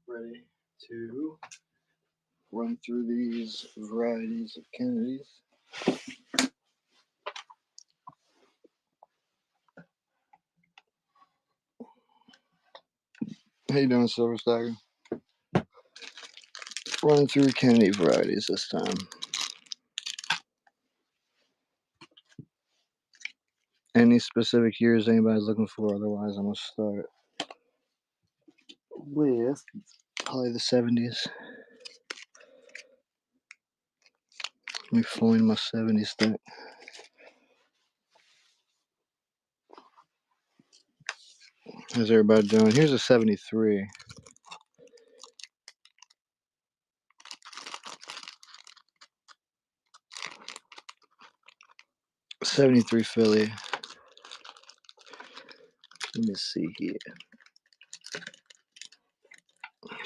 ready to run through these varieties of Kennedys. How you doing, Silver Stagger? Running through Kennedy varieties this time. Any specific years anybody's looking for? Otherwise, I'm gonna start with probably the 70s. Let me find my 70s stack. How's everybody doing? Here's a 73. '73 Philly. Let me see here.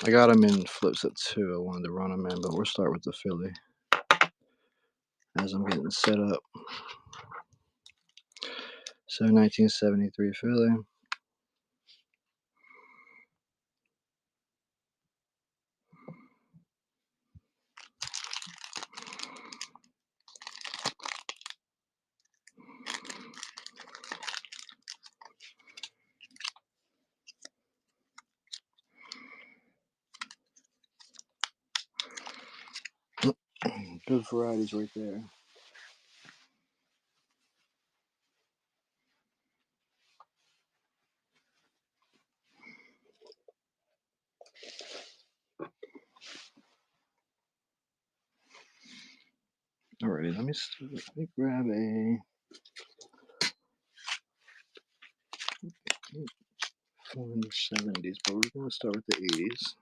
I got them in flips at 2. I wanted to run them in, but we'll start with the Philly as I'm getting set up. So 1973 Philly. Good varieties right there. Alrighty, let me grab a 70s, but we're going to start with the 80s.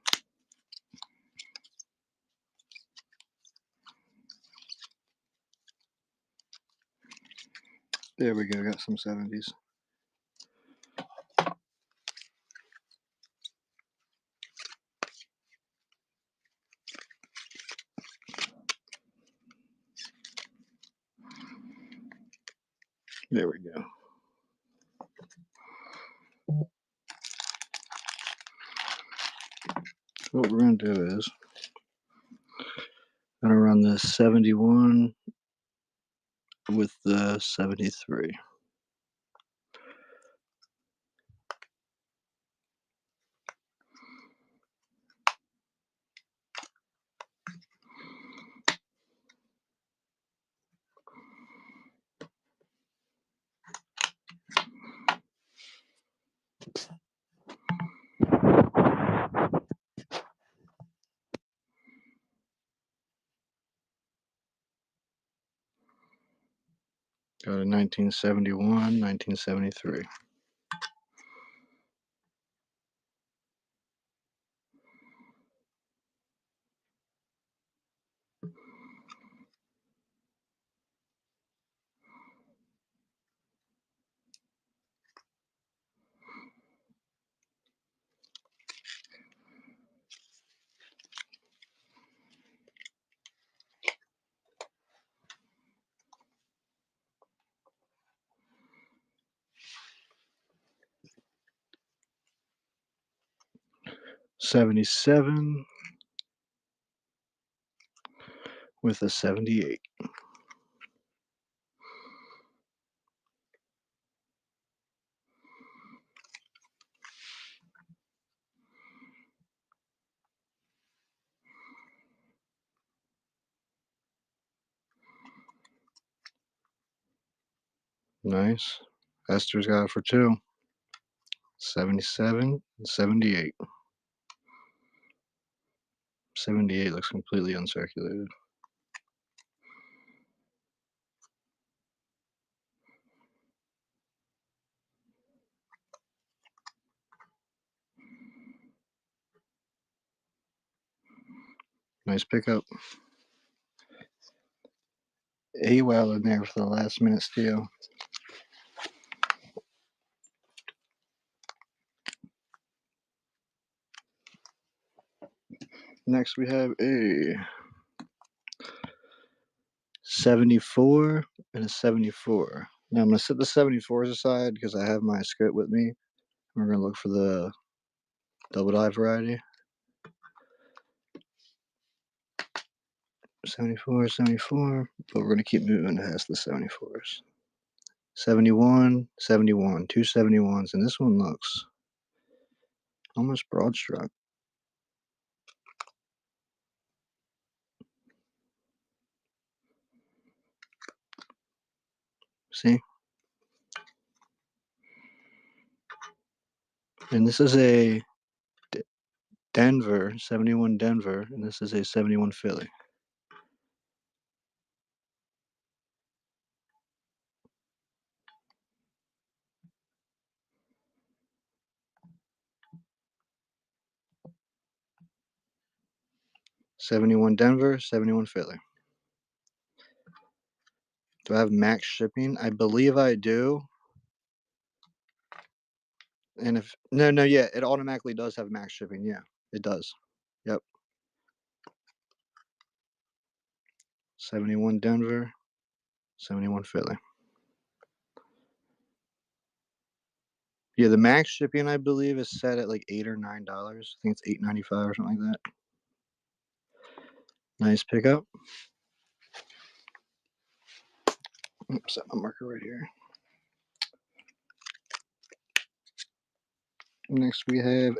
There we go, got some 70s. There we go. What we're going to do is I'm going to run the 71 with the 73. Got a 1971, 1973. '77 with a 78. Nice. Esther's got it for 2. 77 and 78. 78 looks completely uncirculated. Nice pickup. A-well in there for the last minute steal. Next we have a 74 and a 74. Now I'm going to set the 74s aside because I have my script with me. We're going to look for the double die variety. 74, 74, but we're going to keep moving past the 74s. 71, 71, two 71s, and this one looks almost broad stroke. See? And this is a Denver, 71 Denver, and this is a 71 Philly. '71 Denver, 71 Philly. Do I have max shipping? I believe I do. And if no, yeah, it automatically does have max shipping. Yeah, it does. Yep. 71 Denver, 71 Philly. Yeah, the max shipping I believe is set at like $8 or $9. I think it's $8.95 or something like that. Nice pickup. Oops, set my marker right here. Next we have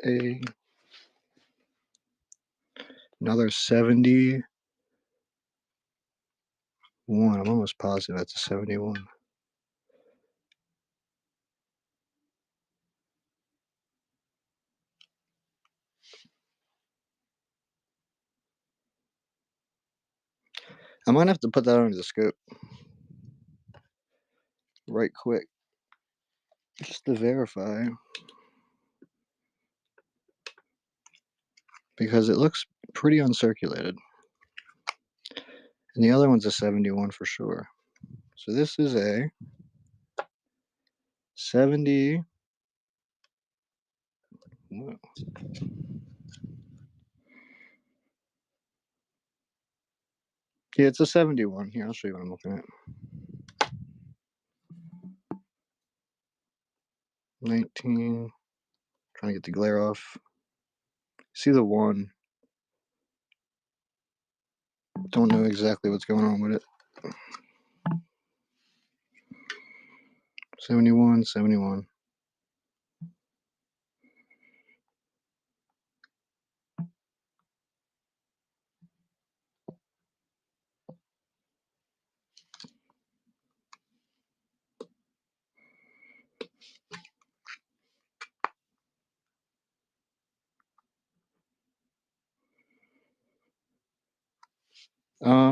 another 71. I'm almost positive that's a 71. I might have to put that under the scope right quick just to verify, because it looks pretty uncirculated. And the other one's a 71 for sure. So this is a 70. Whoa. Yeah, it's a 71. Here, I'll show you what I'm looking at. 19. Trying to get the glare off. See the one. Don't know exactly what's going on with it. 71, 71.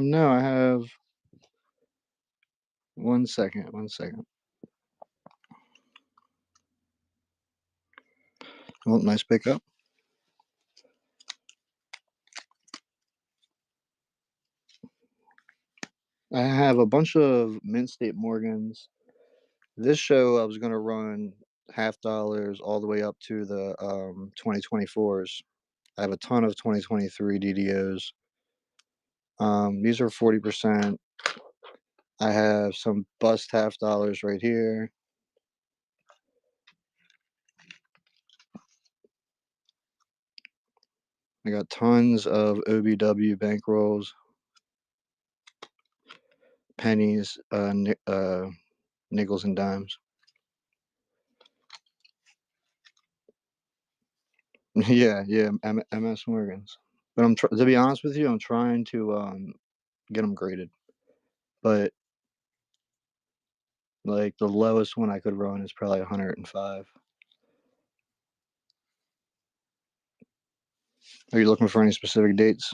No, I have 1 second. 1 second. Well, nice pickup. I have a bunch of Mint State Morgans. This show I was going to run $half all the way up to the 2024s. I have a ton of 2023 DDOs. These are 40%. I have some bust $half right here. I got tons of OBW bankrolls, pennies, nickels and dimes. Yeah, MS Morgans. But to be honest with you, I'm trying to get them graded. But like the lowest one I could run is probably 105. Are you looking for any specific dates?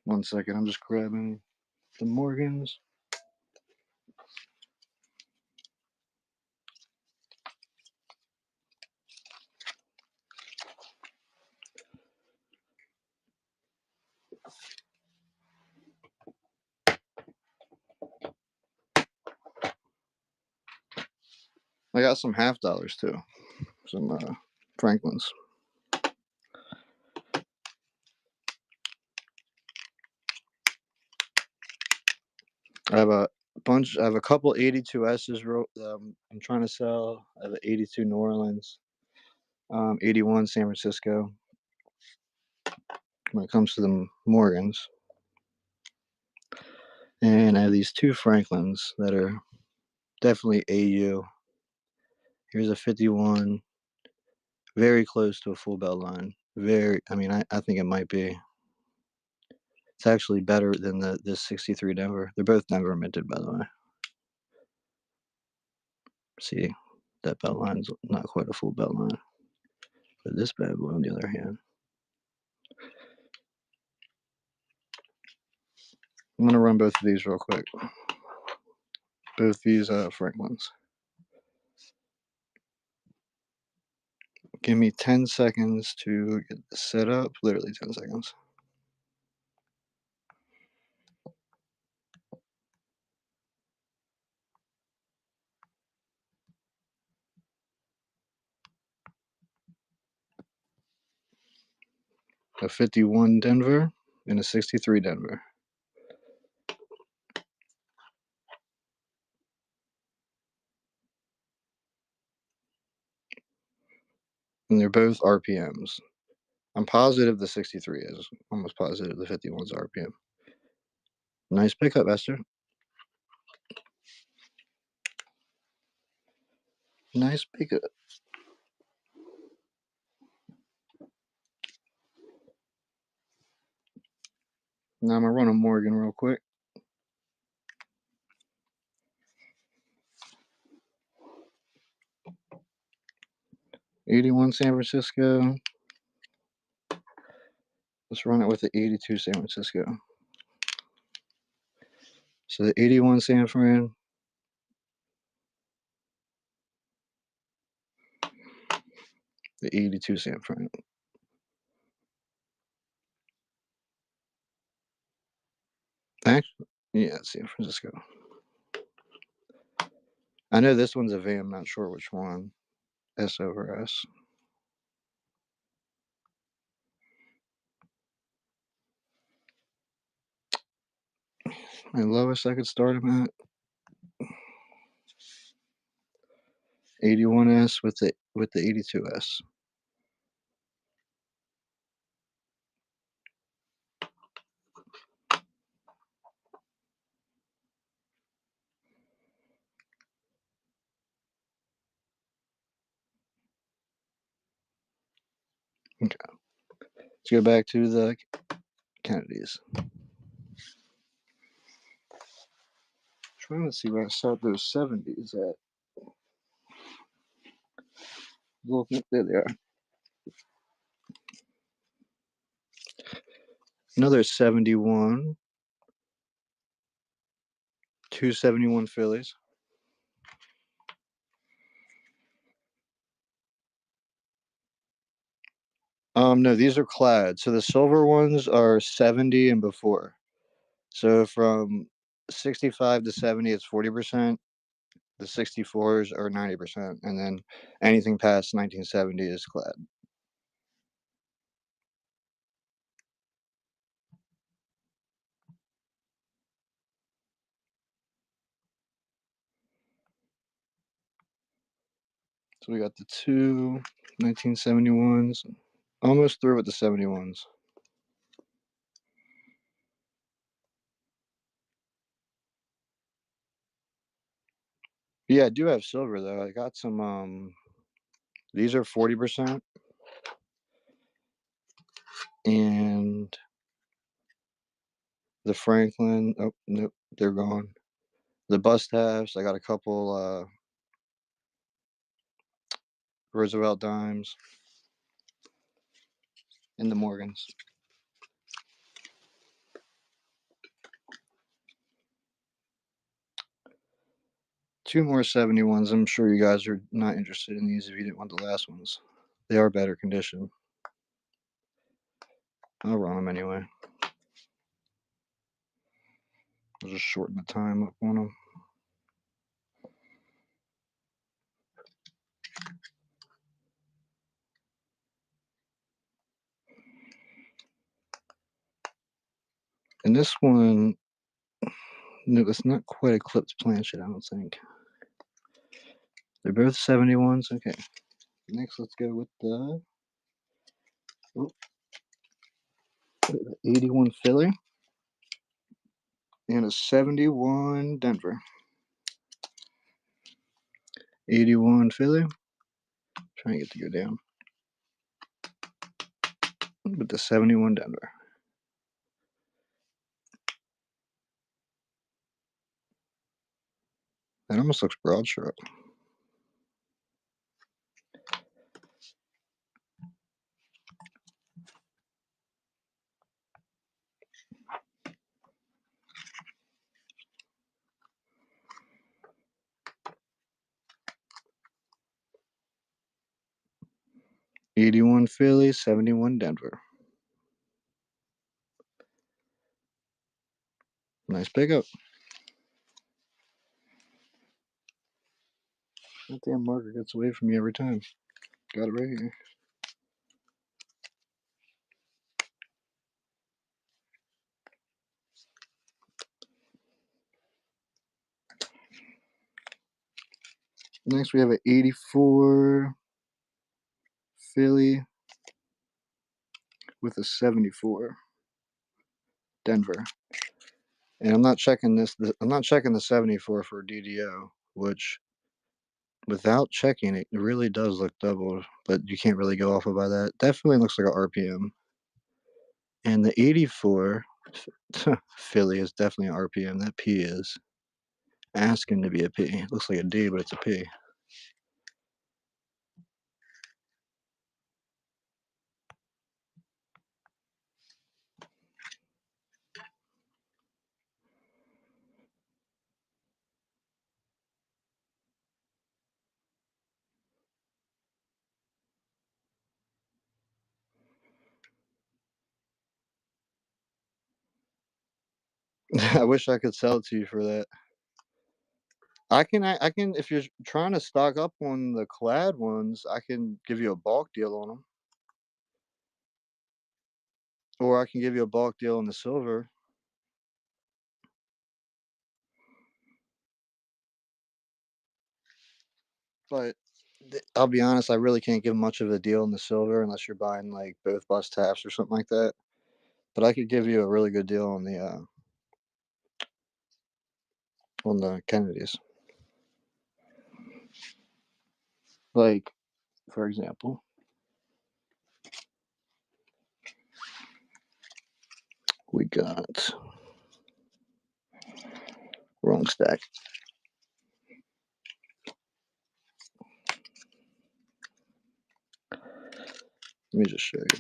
One second, I'm just grabbing the Morgans. I got some $half too. Some Franklin's. I have a bunch. I have a couple 82s. I'm trying to sell. I have an 82 New Orleans, 81 San Francisco. When it comes to the Morgans, and I have these two Franklins that are definitely AU. Here's a 51, very close to a full belt line. Very. I mean, I think it might be. It's actually better than this 63 Denver. They're both Denver minted, by the way. See, that belt line's not quite a full belt line. But this bad boy, on the other hand, I'm gonna run both of these real quick. Both these Franklins. Give me 10 seconds to get this set up. Literally 10 seconds. A 51 Denver and a 63 Denver. And they're both RPMs. I'm positive the 63 is. Almost positive the 51's RPM. Nice pickup, Esther. Nice pickup. Now I'm gonna run a Morgan real quick. 81 San Francisco. Let's run it with the 82 San Francisco. So the 81 San Fran. The 82 San Fran. Actually, yeah, San Francisco. I know this one's a V. I'm not sure which one. S over S. My lowest I could start him at 81S with the 82S. Okay. Let's go back to the Kennedys. Trying to see where I set those 70s at. Looking, there they are. Another 71. 271 Phillies. No, these are clad. So the silver ones are 70 and before. So from 65 to 70, it's 40%. The 64s are 90%. And then anything past 1970 is clad. So we got the two 1971s. Almost through with the 71s. Yeah, I do have silver though. I got some these are 40%. And the Franklin, oh nope, they're gone. The bust halves, I got a couple Roosevelt dimes and the Morgans. Two more 71s. I'm sure you guys are not interested in these if you didn't want the last ones. They are better condition. I'll run them anyway. I'll just shorten the time up on them. And this one, No, it's not quite a clipped planchet, I don't think. They're both 71s. Okay. Next, let's go with the, oh, the 81 Philly and a 71 Denver. 81 Philly. Trying to get to go down. With the 71 Denver. That almost looks broad stroke. '81 Philly, 71 Denver. Nice pickup. That damn marker gets away from me every time. Got it right here. Next, we have an 84 Philly with a 74 Denver. And I'm not checking this. I'm not checking the 74 for DDO, which without checking it really does look doubled, but you can't really go off of by that. Definitely looks like an RPM. And the 84 Philly is definitely an RPM. That P is asking to be a P. It looks like a D, but it's a P. I wish I could sell it to you for that. I can if you're trying to stock up on the clad ones, I can give you a bulk deal on them, or I can give you a bulk deal on the silver. But I'll be honest, I really can't give much of a deal on the silver unless you're buying like both bust taps or something like that. But I could give you a really good deal on the Kennedys. Like, for example, we got wrong stack. Let me just show you.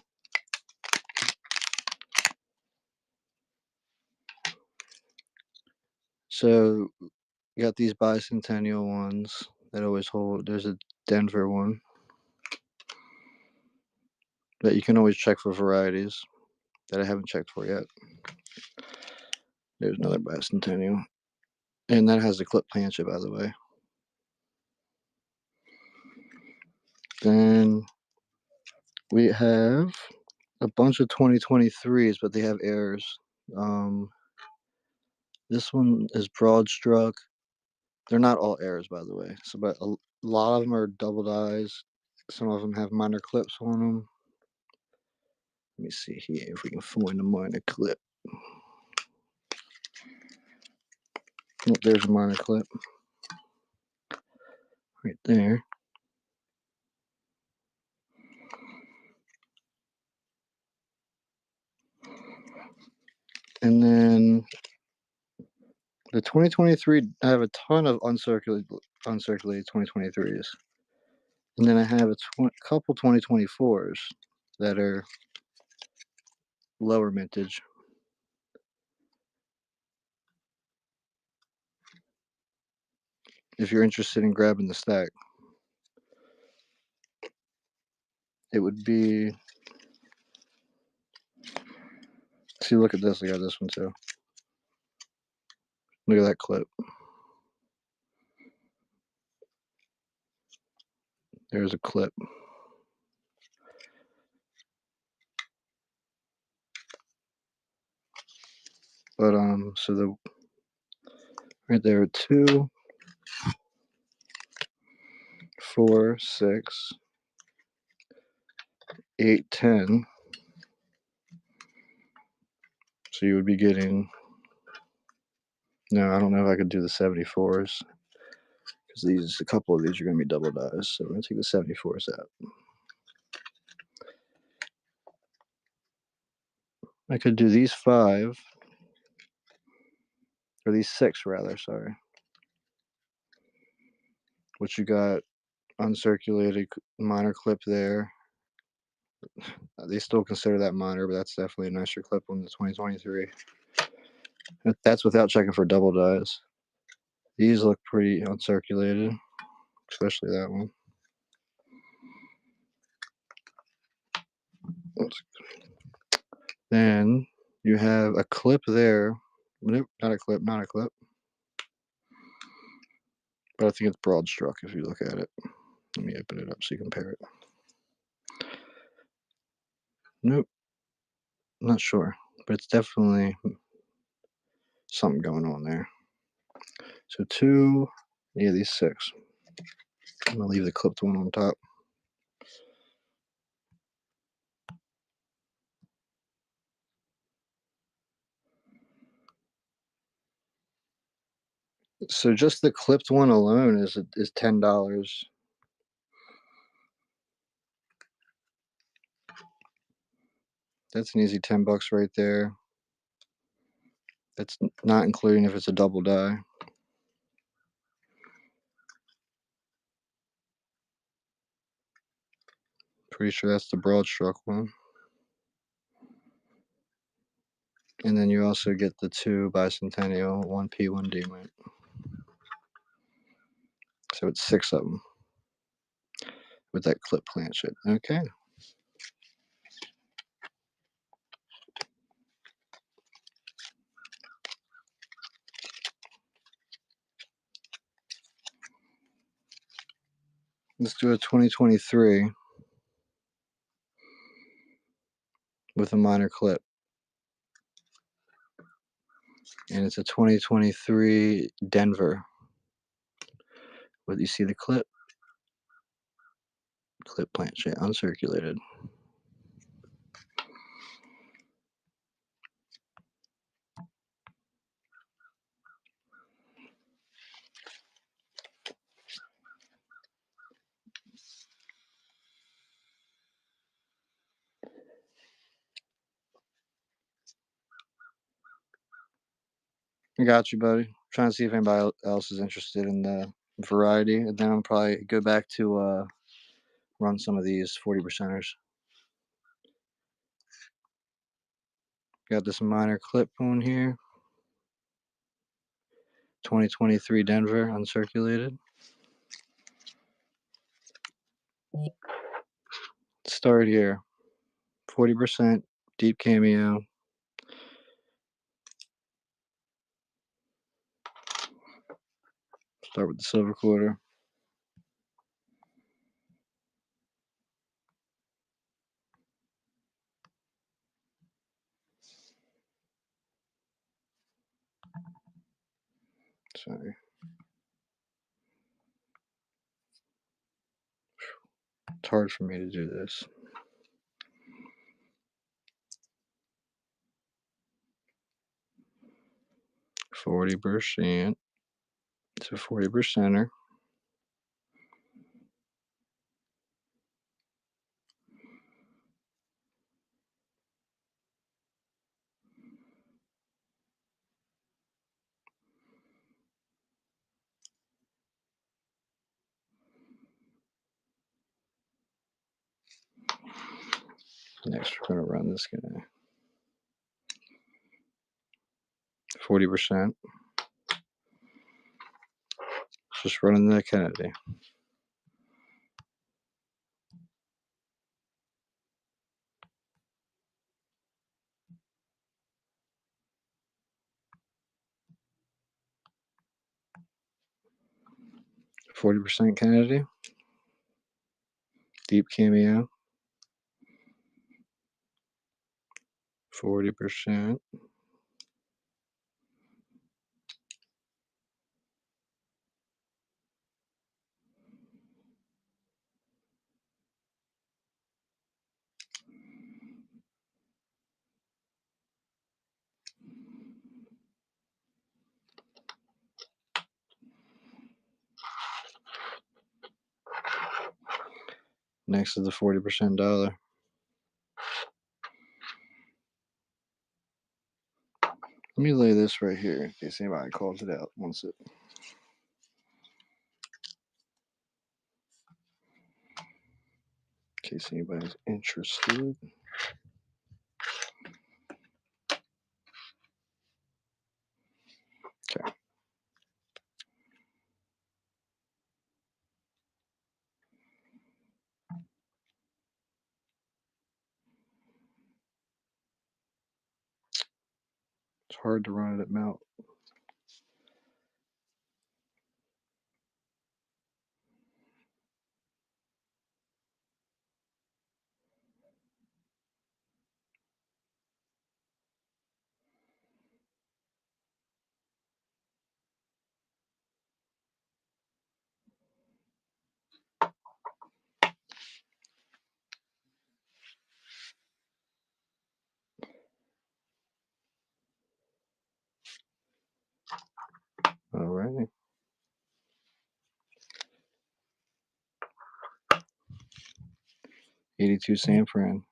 So you got these bicentennial ones that always hold. There's a Denver one that you can always check for varieties that I haven't checked for yet. There's another bicentennial. And that has the clip plancha, by the way. Then we have a bunch of 2023s, but they have errors. This one is broad struck. They're not all errors, by the way. So, but a lot of them are double dyes. Some of them have minor clips on them. Let me see here if we can find a minor clip. Oh, there's a minor clip right there. And then the 2023, I have a ton of uncirculated 2023s. And then I have a couple 2024s that are lower mintage. If you're interested in grabbing the stack, it would be. See, look at this. I got this one too. Look at that clip. There's a clip. But so Right there, 2, 4, 6, 8, 10. So you would be getting. No, I don't know if I could do the 74s because a couple of these are going to be double dies. So we're going to take the 74s out. I could do these 5, or these 6 rather, sorry. Which you got uncirculated minor clip there. They still consider that minor, but that's definitely a nicer clip on the 2023. That's without checking for double dies. These look pretty uncirculated, especially that one. Then you have a clip there. Nope, not a clip. But I think it's broad struck if you look at it. Let me open it up so you compare it. Nope, not sure, but it's definitely something going on there. So 2, yeah, these 6. I'm gonna leave the clipped one on top. So just the clipped one alone is $10. That's an easy $10 right there. That's not including if it's a double die. Pretty sure that's the broad stroke one. And then you also get the 2 bicentennial, 1P, 1D mint. So it's 6 of them with that clip planchet. Okay. Let's do a 2023 with a minor clip. And it's a 2023 Denver. But you see the clip planchet, uncirculated. I got you, buddy. Trying to see if anybody else is interested in the variety, and then I'll probably go back to run some of these 40%ers. Got this minor clip on here. 2023 Denver uncirculated. Start here. 40% deep cameo. Start with the silver quarter. Sorry. It's hard for me to do this. %. It's a 40%er. Next, we're going to run this guy. 40%. Just running the Kennedy. %, Kennedy. Deep cameo. 40%. next to the 40% dollar. Let me lay this right here in case anybody calls it out. Wants it. In case anybody's interested. Okay. It's hard to run it at mount. Alrighty. 82 San Fran.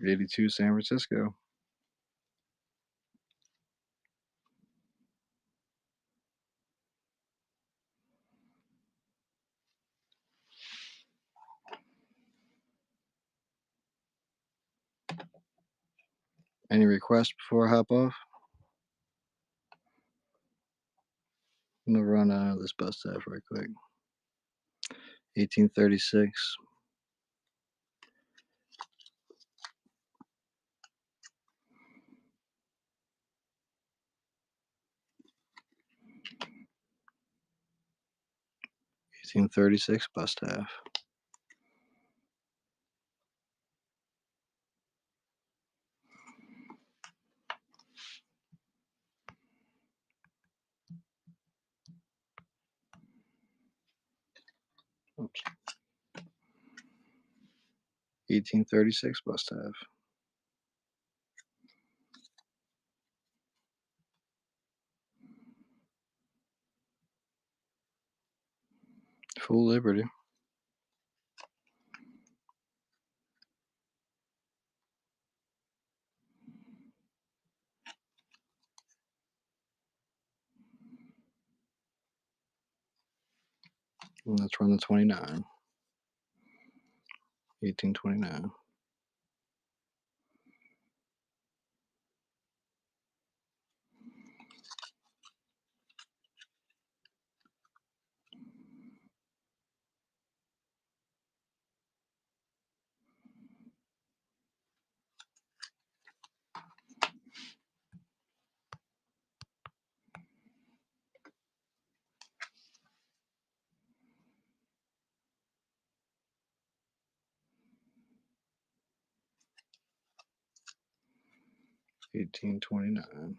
$82 San Francisco. Any requests before I hop off? I'm gonna run this bus staff right quick. 1836. Bus staff. Oops. 1836 bus staff. Full Liberty. And let's run the 29. 1829. 1829.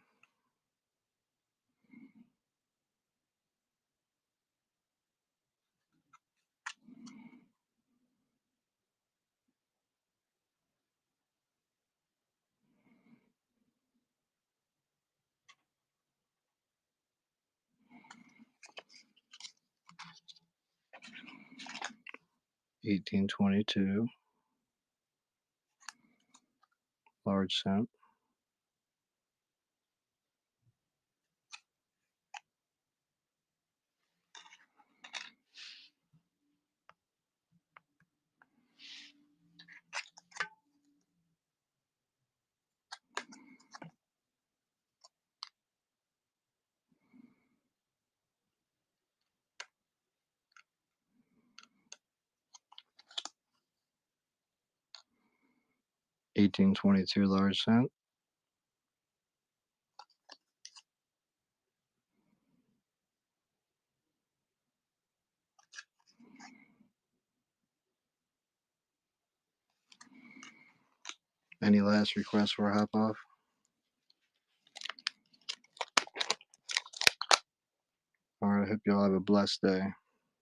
1822. Large cent. 1822 large cent. Any last requests before I hop off? All right. I hope y'all have a blessed day.